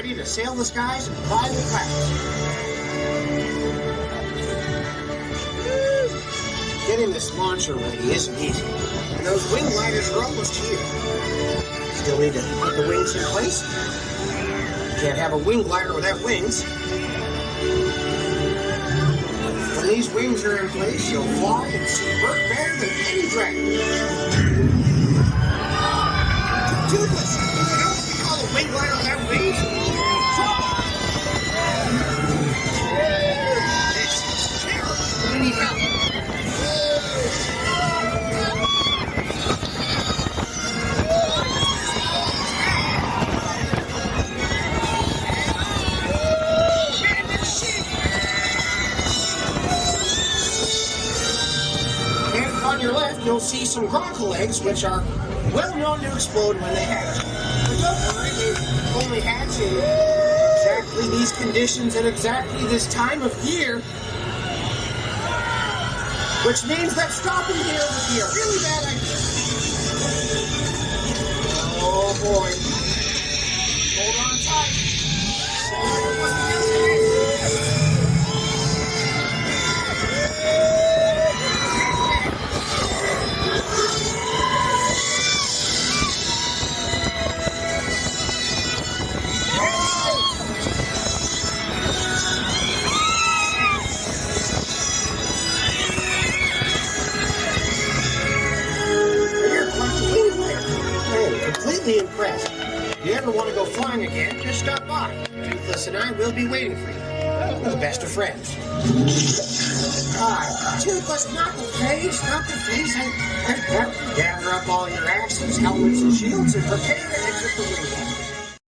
ready to sail the skies and fly the clouds. Getting this launcher ready isn't easy, and those wing gliders are almost here. Still need to put the wings in place. Can't have a wing glider without wings. When these wings are in place, you'll fly and see Berk better than any dragon. Toothless! You know what we call a wing glider without wings? This is terrible. We need help. On your left, you'll see some cockle eggs, which are well known to explode when they hatch. But don't worry, they only hatch in exactly these conditions at exactly this time of year. Which means that stopping here would be a really bad idea. Oh boy. Hold on tight. Completely impressed. If you ever want to go flying again, just stop by. Toothless and I will be waiting for you. We're the best of friends. Toothless, not the face, not the face. Gather up all your axes, helmets, and shields and prepare to exit the wing.